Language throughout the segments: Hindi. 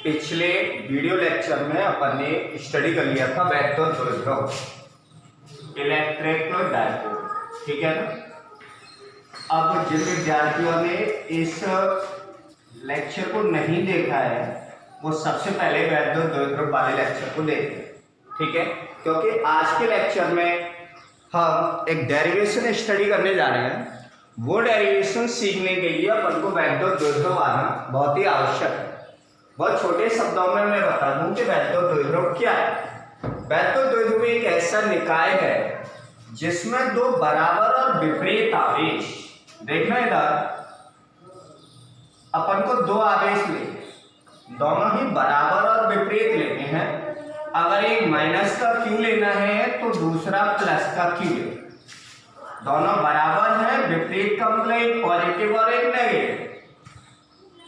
पिछले वीडियो लेक्चर में अपन ने स्टडी कर लिया था वेक्टर द्विध्रुव इलेक्ट्रिक डायपोल, ठीक है ना। अब जिन विद्यार्थियों ने इस लेक्चर को नहीं देखा है वो सबसे पहले वेक्टर द्विध्रुव वाले लेक्चर को देखें, ठीक है। क्योंकि आज के लेक्चर में हम एक डेरिवेशन स्टडी करने जा रहे हैं। वो डेरिवेशन सीखने के लिए अपन को वेक्टर द्विध्रुव आना बहुत ही आवश्यक है। बहुत छोटे शब्दों में मैं बता दूं कि वेक्टर द्विध्रुव क्या है। वेक्टर द्विध्रुव एक ऐसा निकाय है जिसमें दो बराबर और विपरीत आवेश, देखना इधर, अपन को दो आवेश लेने, दोनों ही बराबर और विपरीत लेने हैं। अगर एक माइनस का क्यू लेना है तो दूसरा प्लस का क्यू लेना। दोनों बराबर हैं, विपरीत का मतलब एक पॉजिटिव और एक नेगेटिव।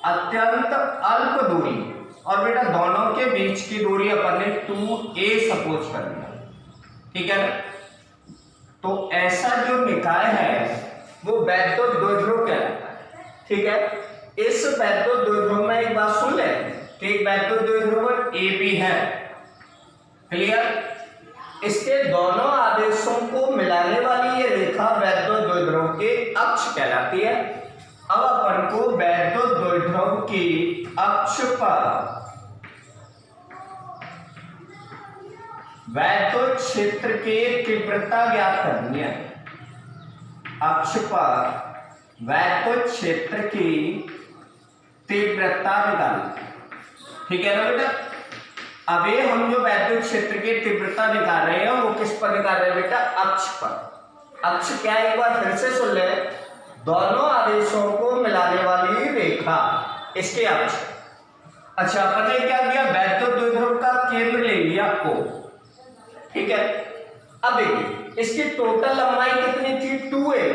अत्यंत अल्प दूरी, और बेटा दोनों के बीच की दूरी अपन ने 2a सपोज कर लिया, ठीक है। तो ऐसा जो निकाय है वो वेक्टर द्विध्रुव कहलाता है, ठीक है। इस वेक्टर द्विध्रुव में एक बात सुन ले कि एक वेक्टर द्विध्रुव AB है, क्लियर। इसके दोनों आवेशों को मिलाने वाली ये रेखा वेक्टर द्विध्रुव के अक्ष कहलाती है। अब अपन को वेक्टर द्विध्रुव की अक्ष पर वेक्टर क्षेत्र की तीव्रता ज्ञात करनी है। अक्ष पर वेक्टर क्षेत्र की तीव्रता निकालनी, ठीक है ना बेटा। अभी हम जो वेक्टर क्षेत्र की तीव्रता निकाल रहे हैं वो किस पर निकाल रहे हैं बेटा? अक्ष पर। अक्ष क्या है एक बार फिर से सुन ले, दोनों आवेशों को मिलाने वाली रेखा, इसके अक्ष। अच्छा, अपन ने क्या किया? वेक्टर द्विध्रुव का केंद्र ले लिया O, ठीक है। अब देखिए इसकी टोटल लंबाई कितनी थी? 2a।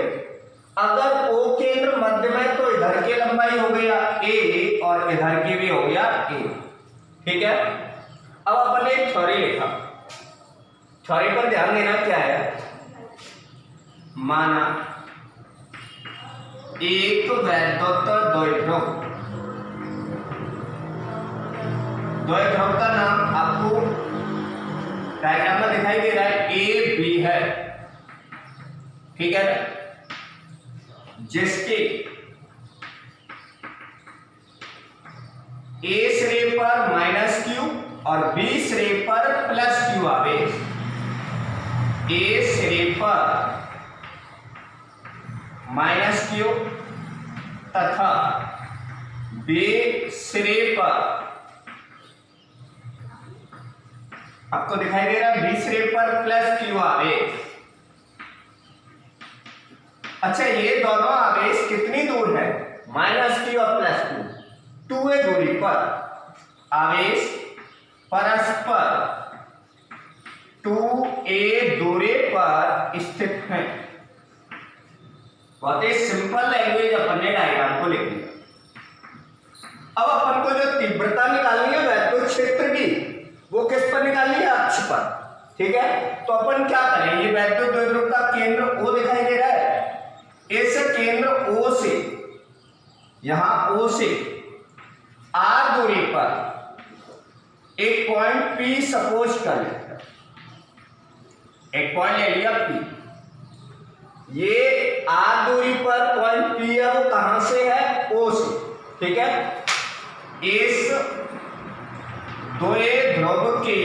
अगर O केंद्र मध्य में तो इधर की लंबाई हो गया a और इधर की भी हो गया a, ठीक है। अब अपन ने एक थ्योरी लिखा, थ्योरी पर ध्यान देना क्या है। माना एक वेक्टर द्विध्रुव, द्विध्रुव का नाम आपको डायग्राम में दिखाई दे रहा है, ए बी है, ठीक है। जिसके ए सिरे पर माइनस क्यू और बी सिरे पर प्लस क्यू आवेश। ए सिरे पर माइनस क्यू तथा बी सिरे पर, आपको दिखाई दे रहा है बी सिरे पर प्लस क्यू आवेश। अच्छा, ये दोनों आवेश कितनी दूर है? माइनस क्यू और प्लस क्यू, 2a दूरी पर आवेश परस्पर 2a दूरी पर स्थित है। बहुत ही सिंपल लैंग्वेज अपन ने डायग्राम को लिख दिया। अब अपन को जो तीव्रता निकालनी है वेक्टर क्षेत्र की, वो किस पर निकालनी है? अक्ष पर, ठीक है। तो अपन क्या करें, ये वेक्टर द्विध्रुव का केंद्र O दिखाई दे रहा है। इस केंद्र O से, यहां O से R दूरी पर एक पॉइंट P सपोज कर लेते हैं। एक पॉइंट ले लिया P। ये R दूरी पर पॉइंट P है, वो कहां से है? O से, ठीक है। इस द्विध्रुव की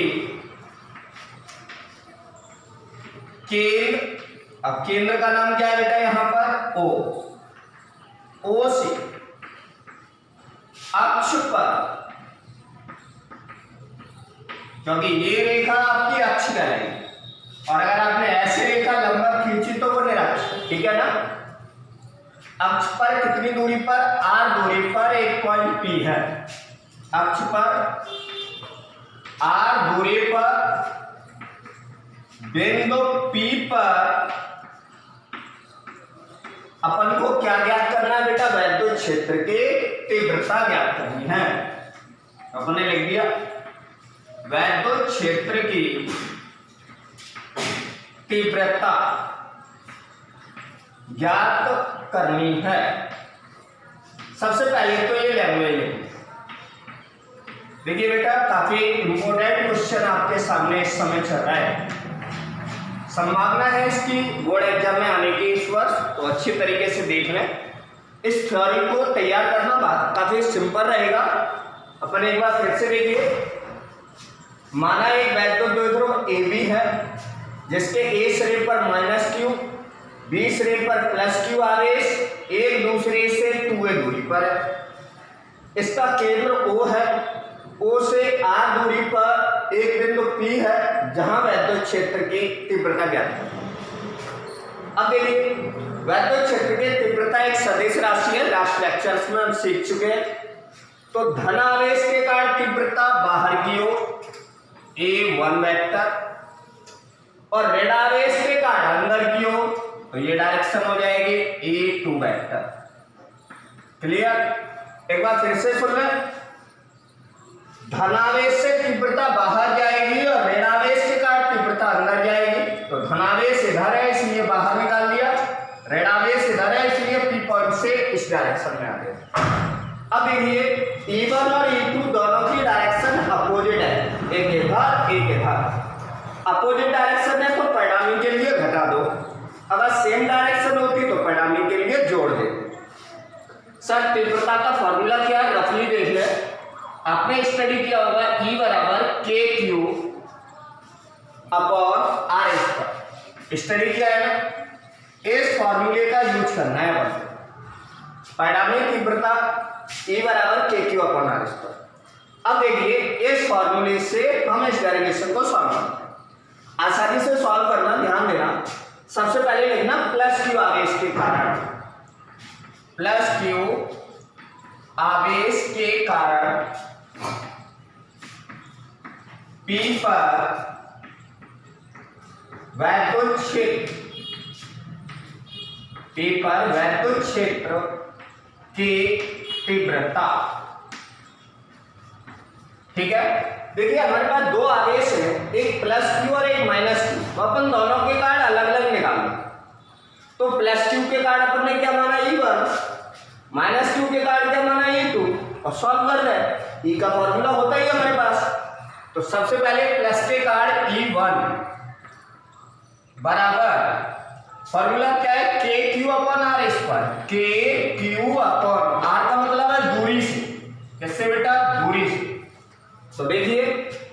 केंद्र, अब केंद्र का नाम क्या है बेटा? यहां पर O से अक्ष पर, क्योंकि ये रेखा आपकी अक्ष कहलाएगी, और अगर आपने ऐसे रेखा लंबवत खींची तो वो निरक्ष, ठीक है ना। अक्ष पर कितनी दूरी पर? R दूरी पर एक पॉइंट P है। अक्ष पर R दूरी पर बिंदु P पर अपन को क्या ज्ञात करना है बेटा? वेक्टर क्षेत्र की तीव्रता ज्ञात करनी है। अपन ने लिख दिया वेक्टर क्षेत्र की तीव्रता ज्ञात करनी है। सबसे पहले तो ये लैंग्वेज देखिए बेटा, काफी इंपॉर्टेंट क्वेश्चन आपके सामने इस समय चल रहा है। संभावना है इसकी बोर्ड एग्जाम में आने की इस वर्ष, तो अच्छी तरीके से देख लें। इस थ्योरी को तैयार करना बात काफी सिंपल रहेगा। अपन एक बार फिर से देखिए, माना एक वैद्युत द्विध्रुव ए बी है जिसके ए सिरे पर -q, बी सिरे पर +q आवेश एक दूसरे से 2a दूरी पर है। इसका केंद्र O है, O से r दूरी पर एक बिंदु P है जहां वैद्युत क्षेत्र की तीव्रता ज्ञात है। अब देखिए, वैद्युत क्षेत्र की तीव्रता एक सदिश राशि है, लास्ट लेक्चर्स में हम सीख चुके हैं। तो धन आवेश के कारण तीव्रता बाहर की ओर A1 वेक्टर और ऋण आवेश के कारण अंदर की ओर, तो ये डायरेक्शन हो जाएगी A2 वेक्टर। क्लियर? एक बार फिर से सुन लें, धनावेश से तीव्रता बाहर जाएगी और ऋणावेश के कारण तीव्रता अंदर जाएगी। तो धनावेश इधर है इसलिए बाहर निकाल दिया, ऋणावेश इधर है इसलिए P पॉइंट से इस डायरेक्शन में आ गया। अब देखिए, E1 और E2 दोनों की डायरेक्शन अपोजिट है, एक इधर एक इधर। अपोजिट डायरेक्शन है तो परिणामी के लिए घटा दो, अगर सेम डायरेक्शन होती तो परिणामी के लिए जोड़ देते। सर तीव्रता का फॉर्मूला क्या है, रफली देख ले। आपने स्टडी किया होगा E बराबर KQ अपॉन R²। स्टडी किया है ना, इस फॉर्मूले का यूज करना है बस। परिणामी तीव्रता E बराबर KQ अपॉन R²। अब देखिए, इस फॉर्मूले से हम इस डेरिवेशन को सॉल्व करते हैं। आसानी से सॉल्व करना, ध्यान देना। सबसे पहले लिखना +q आवेश के कारण, +q आवेश के कारण P पर वैद्युत क्षेत्र, P पर वैद्युत क्षेत्र की तीव्रता। ठीक है, देखिए हमारे पास दो आवेश है, एक +q और एक -q। तो अपन दोनों के कारण अलग अलग निकालेंगे। तो +q के कारण अपन ने क्या माना E1, -q के कारण क्या माना E2, और सॉल्व कर रहे। E का फॉर्मूला होता ही है हमारे पास। तो सबसे पहले प्लस के कारण E1 बराबर, फॉर्मूला क्या है, KQ upon R²। KQ upon R का मतलब है दूरी से, किससे बेटा, दूरी से। तो देखिए,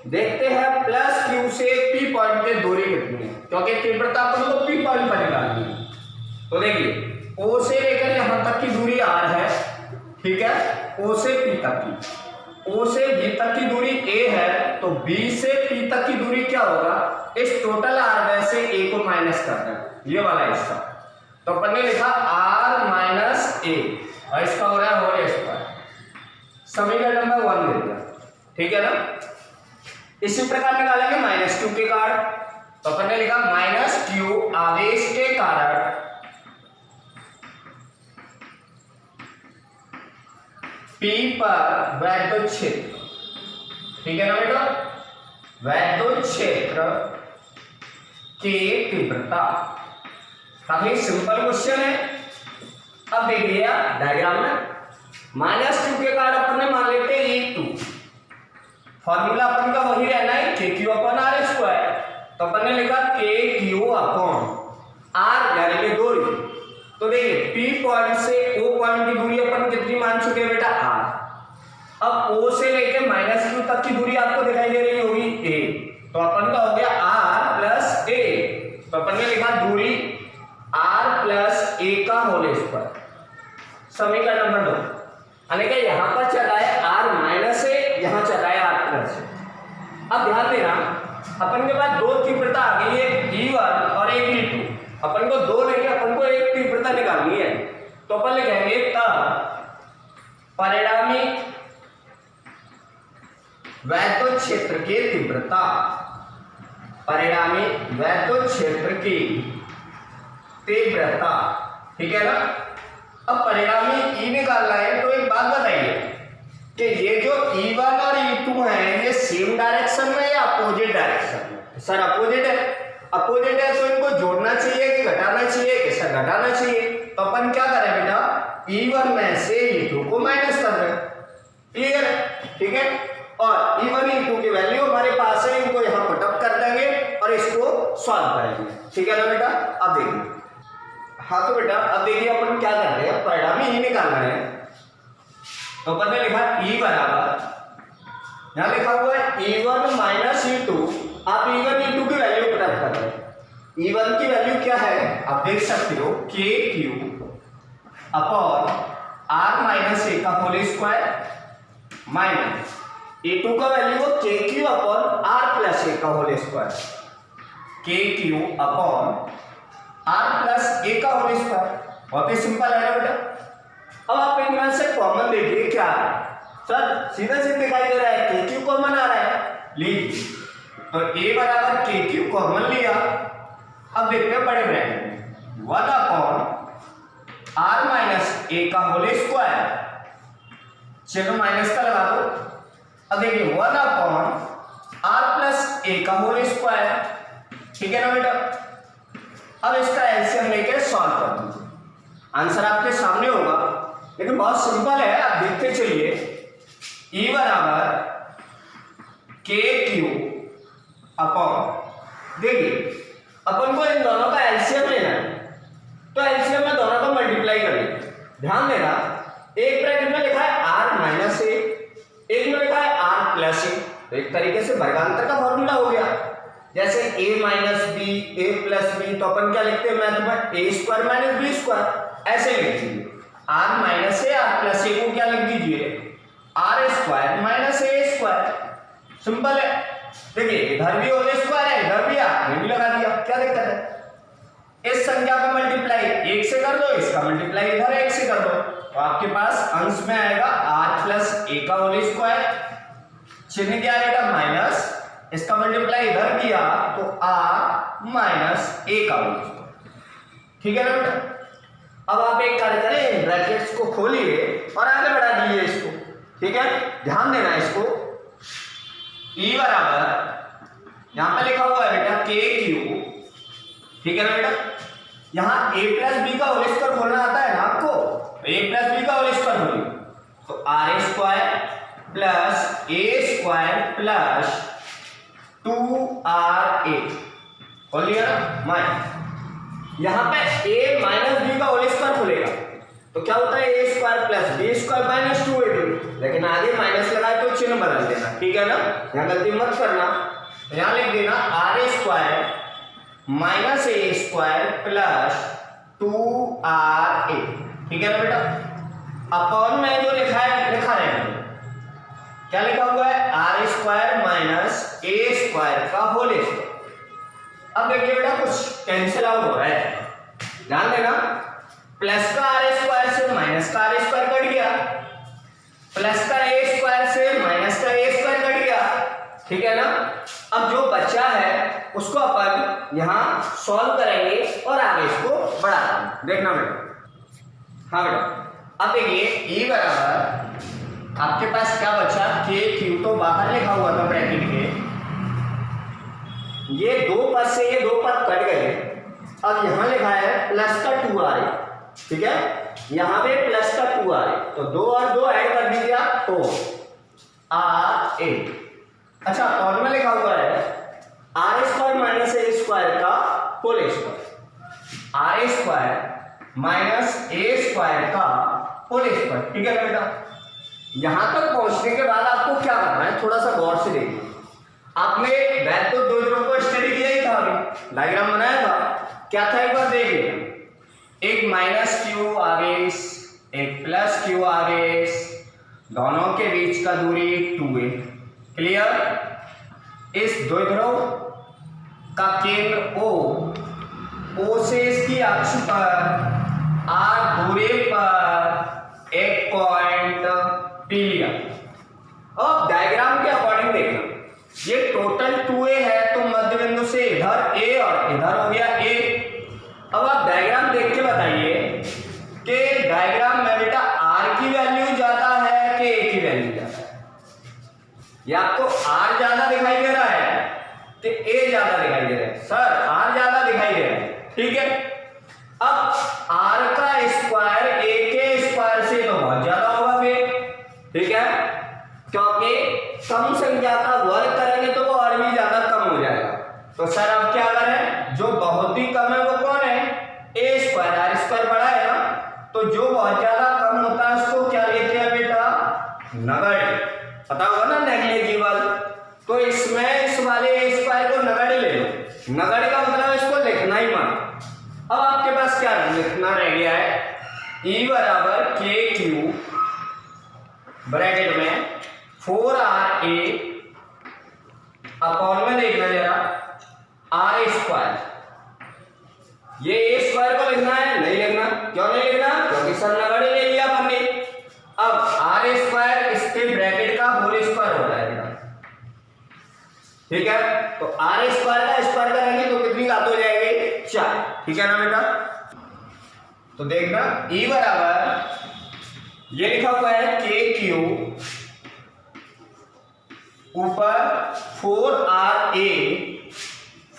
देखते हैं +q से P पॉइंट की दूरी कितनी है, क्योंकि तीव्रता अपन को P पॉइंट पर निकालनी है। तो देखिए, O से लेकर यहां तक की दूरी R है, ठीक है, O से P तक की। O से B तक की दूरी A है, तो B से P तक की दूरी क्या होगा, इस टोटल R में से A को माइनस कर दें, ये वाला हिस्सा। तो अपन ने लिखा R माइनस A और इसका हो रहा है होल स्क्वायर। समीकरण नंबर 1 ले लिया, ठीक है ना। इसी प्रकार निकालेंगे -q के कारण। तो अपन ने लिखा -q आवेश के कारण P पर वैद्युत क्षेत्र, ठीक है ना बेटा, वैद्युत क्षेत्र की तीव्रता। काफी सिंपल क्वेश्चन है। अब देखिए डायग्राम में, -q के कारण अपन ने मान लेते हैं E2, फॉर्मूला अपन का वही रहना है KQ अपॉन R²। तो अपन ने लिखा KQ अपॉन R यानी कि दूरी। तो देखिए, P पॉइंट से O पॉइंट की दूरी अपन कितनी मान चुके हैं बेटा, R। अब O से लेके -q तक की दूरी आपको दिखाई दे रही होगी A, तो अपन का हो गया R प्लस A। तो अपन ने लिखा दूरी R प्लस A का होल स्क्वायर। समीकरण नंबर 2, यानी कि यहां पर चल रहा है R माइनस A, यहां चल रहा है R प्लस A। अब ध्यान देना, अपन के पास दो तीव्रता आ गई है, E1 और एक E2। अपन को दो नहीं, अपन को एक तीव्रता निकालनी है। तो अपन लिखेंगे तब परिणामी वैद्युत क्षेत्र की तीव्रता, परिणामी वैद्युत क्षेत्र की तीव्रता, ठीक है ना। अब परिणामी E निकालना है, तो एक बात बताइए कि ये जो E1 और E2 है, ये सेम डायरेक्शन में या अपोजिट डायरेक्शन में? सर अपोजिट है। अपोजिट है तो इनको जोड़ना चाहिए कि घटाना चाहिए, कि सर घटाना चाहिए। तो अपन क्या करें बेटा, E1 में से E2 को माइनस कर रहे हैं, क्लियर है, ठीक है। और E1 E2 की वैल्यू हमारे पास है, इनको यहाँ पुटअप कर देंगे और इसको सॉल्व करेंगे। ठीक है ना बेटा? अब देखिए, हाँ तो बेटा अब देखिए अपन क्या कर रहे हैं, परिणाम ही निकालना है। तो अपन ने लिखा E बराबर, यहाँ लिखा हुआ है E1 माइनस E2, आप E1 E2 की वैल्यू पुटअप कर रहे हैं। E1 की वैल्यू क्या है आप देख सकते हो, KQ upon R minus A का होल स्क्वायर माइनस E2 का वैल्यू हो KQ upon R plus A का whole square, KQ upon R plus A का होल स्क्वायर। बहुत ही सिंपल है ना बेटा? अब आप इनमें से कॉमन देखिए क्या है, सर सीधा सीधा दिखाई दे रहा है, KQ कॉमन आ रहा है, लीजिए तो A बराबर KQ कॉमन लिया। अब देखते हैं बड़े ब्रैकेट में 1 अपॉन R माइनस A का होल स्क्वायर, चलो माइनस का लगा दो। अब देखिए 1 अपॉन R प्लस A का होल स्क्वायर, ठीक है ना बेटा? अब इसका एलसीएम लेके सॉल्व कर दीजिए, आंसर आपके सामने होगा, लेकिन बहुत सिंपल है, आप देखते चलिए। E बराबर KQ अपॉन, देखिए अपन को इन दोनों का एलसीएम लेना है, तो एलसीएम में दोनों को मल्टीप्लाई कर लेंगे। ध्यान देना, एक ब्रैकेट में लिखा है R माइनस A, एक में लिखा है R प्लस A, तो एक तरीके से वर्गांतर का फॉर्मूला हो गया। जैसे A minus B, A plus B, तो अपन क्या लिखते हैं मैथ में, A square minus B square, ऐसे लिख दीजिए। R minus A, R plus A को क्या लिख दीजिए, R square minus A square, simple है। देखिए इधर भी होल स्क्वायर है, इधर भी आपने भी लगा दिया, क्या दिक्कत है? इस संख्या का मल्टीप्लाई 1 से कर दो, इसका मल्टीप्लाई इधर 1 से कर दो, तो आपके पास अंश में आएगा R प्लस A का होल स्क्वायर, चिन्ह क्या आएगा माइनस, इसका मल्टीप्लाई इधर किया तो R माइनस A का होल स्क्वायर, ठीक है ना बेटा? अब आप एक कार्य करें, ब्रैकेट्स को खोलिए और आगे बढ़ा दीजिए इसको, ठीक है? ध्यान देना इसको। E बराबर यहां पे लिखा हुआ है बेटा KQ, ठीक है ना बेटा? यहां A प्लस B का होल स्क्वायर खोलना आता है ना आपको, तो A प्लस B का होल स्क्वायर खोलिए, तो R square plus A square plus 2RA खोल लिया ना, माइनस यहां पे A माइनस B का होल स्क्वायर खुलेगा, तो क्या होता है A square plus B square minus 2AB, लेकिन आगे माइनस लगाए तो चिन्ह बदल देना, ठीक है ना? यहाँ गलती मत करना, यहाँ लिख देना R square minus A square plus 2RA, ठीक है ना बेटा? अपॉन में जो लिखा है लिखा रहेगा, क्या लिखा हुआ है, R square minus A square का होल स्क्वायर। अब देखिए बेटा कुछ कैंसिल आउट हो रहा है, ध्यान देना, प्लस का R स्क्वायर से माइनस का R स्क्वायर कट गया, प्लस का A स्क्वायर से माइनस का A स्क्वायर कट गया, ठीक है ना? अब जो बचा है उसको अपन यहाँ सॉल्व करेंगे और आगे इसको बढ़ाएंगे, देखना बेटा। हाँ बेटा, अब देखिए E बराबर आपके पास क्या बचा, KQ तो बाहर लिखा हुआ था ब्रैकेट के, ये दो पद से ये दो पद कट गए, अब यहां लिखा है प्लस का 2RA, ठीक है? यहां पे प्लस का 2RA, तो 2 और 2 ऐड कर दीजिए आप, तो RA। अच्छा और में लिखा हुआ है R square minus A square का whole square, R square minus A square का होल स्क्वायर, ठीक है बेटा? यहां तक पहुंचने के बाद आपको क्या करना है, थोड़ा सा गौर से देखिए। आपने वैध तो दो ध्रुव को स्टडी किया ही था, अभी डायग्राम बनाया था, क्या था एक बार देखिए, एक माइनस Q आवेश, एक प्लस Q आवेश, दोनों के बीच का दूरी 2a, क्लियर? इस द्विध्रुव का केंद्र O से इसकी अक्ष पर R दूरी पर एक पॉइंट P लिया। अब डायग्राम के अकॉर्डिंग देखना, ये टोटल 2a है, तो मध्य बिंदु से इधर a और इधर हो गया a। अब आप डायग्राम देख के बताइए कि डायग्राम में बेटा r की वैल्यू ज्यादा है कि a की वैल्यू ज्यादा है? या आपको r ज्यादा दिखाई दे रहा है कि a ज्यादा दिखाई दे रहा है? सर r ज्यादा दिखाई दे रहा है, ठीक है? अब r का स्क्वायर a के स्क्वायर से तो बहुत ज्यादा होगा फिर, ठीक है? क्योंकि कम संख्या का वर्ग करेंगे तो वो और भी ज्यादा कम हो जाएगा। तो सर अब क्या करें, जो बहुत ही कम है वो कौन है, ए स्क्वायर, आर स्क्वायर बड़ा है ना, तो जो बहुत ज्यादा कम होता है उसको क्या लेते हैं बेटा, नगण्य, पता होगा ना नेग्लिजिबल। तो इसमें इस वाले ए स्क्वायर को नगण्य ले लो, नगण्य का मतलब इसको लिखना ही मत। अब आपके पास क्या लिखना रह गया है, ई बराबर के क्यू ब्रैकेट में 4RA अपॉन में देखना जरा आर स्क्वायर, ये ए स्क्वायर को लिखना है, नहीं लिखना, क्यों नहीं लिखना, क्योंकि सर नगण्य ले लिया अपन ने। अब आर स्क्वायर इसके ब्रैकेट का होल स्क्वायर हो जाएगा, ठीक है। तो आर स्क्वायर का स्क्वायर करेंगे तो कितनी घात हो जाएगी, 4, ठीक है ना बेटा। तो देखना ई बराबर ये लिखा हुआ है के क्यू ऊपर 4RA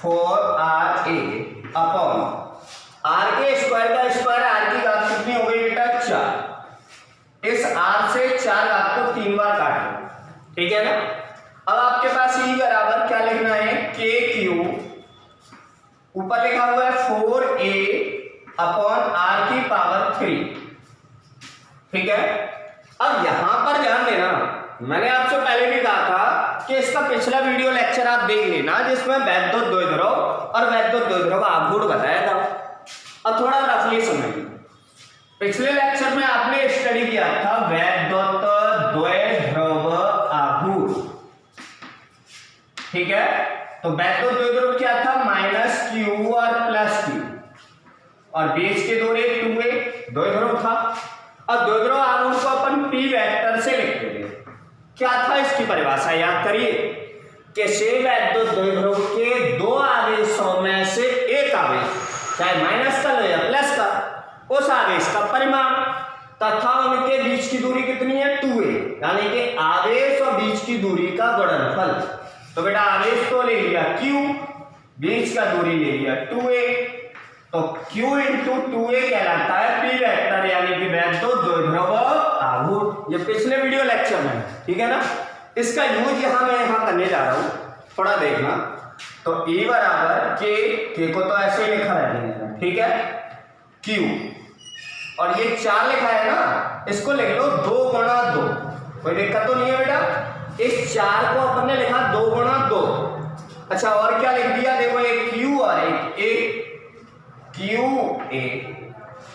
अपॉन आर के स्क्वायर का स्क्वायर, आर की घात कितनी हो गई बेटा, 4। इस आर से 4 घात को 3 बार काटो, ठीक है ना। अब आपके पास ई बराबर क्या लिखना है, के क्यू ऊपर लिखा हुआ है 4A अपॉन आर की पावर 3, ठीक है। अब यहां पर ध्यान देना, मैंने आपसे पहले भी कहा था कि इसका पिछला वीडियो लेक्चर आप देख लेना जिसमें वैद्युत द्विध्रुव और वैद्युत द्विध्रुव आघूर्ण बताया था। अब थोड़ा रफली समझिए, पिछले लेक्चर में आपने स्टडी किया था वैद्युत द्विध्रुव आघूर्ण, ठीक है। तो वैद्युत द्विध्रुव क्या था, -q और +q, और बीच के दोरे 2a द्विध्रुव था। अब द्विध्रुव आघूर्ण को अपन p वेक्टर से लिखते थे, क्या था इसकी परिभाषा याद करिए, कि से वैद्युत द्विध्रुव के दो आवेशों में से एक आवेश, चाहे माइनस का लो या प्लस का, उस आवेश का परिमाण तथा उनके बीच की दूरी कितनी है, 2a, यानी कि आवेश और बीच की दूरी का गुणनफल। तो बेटा आवेश तो ले लिया q, बीच का दूरी ले लिया 2a, तो q इंटू 2a कहलाता है p वेक्टर, यानी कि वैद्युत द्विध्रुव आघूर्ण। ये पिछले वीडियो लेक्चर में, ठीक है ना। इसका यूज मैं यहां करने जा रहा हूं, थोड़ा देखना। तो E बराबर के को तो ऐसे ही लिखा है, ठीक है, Q, और ये 4 लिखा है ना, इसको लिख लो 2 गुणा 2, कोई दिक्कत तो नहीं है बेटा। इस 4 को अपन ने लिखा 2 गुणा 2। अच्छा और क्या लिख दिया, देखो एक Q और एक A, QA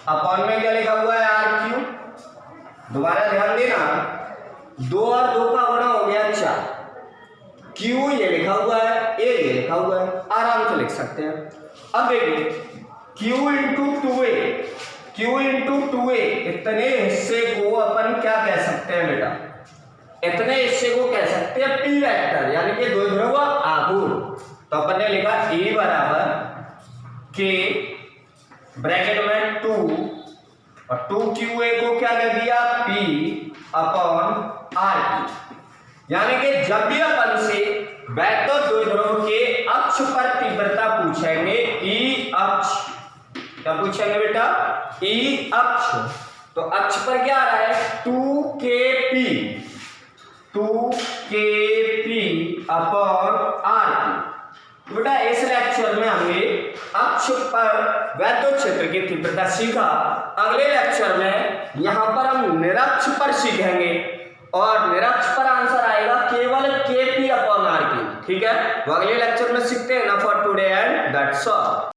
अपॉन में क्या लिखा हुआ है, RQ। दोबारा ध्यान देना, 2 और 2 का गुणा हो गया 4, Q ये लिखा हुआ है, A ये लिखा हुआ है, आराम से लिख सकते हैं। अब देखिए Q इंटू 2A, इतने हिस्से को अपन क्या कह सकते हैं बेटा, इतने हिस्से को कह सकते हैं p वेक्टर, यानी कि द्विध्रुव आघूर्ण। तो अपन ने लिखा E बराबर के ब्रैकेट में 2 और 2QA को क्या कह दिया, P अपॉन RQ, यानी कि जब भी अपन से वैद्युत द्विध्रुव के अक्ष पर तीव्रता पूछेंगे, E अक्ष, क्या पूछेंगे बेटा, E अक्ष, तो अक्ष पर क्या आ रहा है, 2kp अपॉन RQ। बेटा इस लेक्चर में हमने अक्ष पर वैद्युत क्षेत्र की तीव्रता सीखा, अगले लेक्चर में यहां पर हम निरक्ष पर सीखेंगे, और निरक्ष पर आंसर आएगा केवल kp अपॉन RQ, ठीक है। वो अगले लेक्चर में सीखते हैं ना। For today and that's all.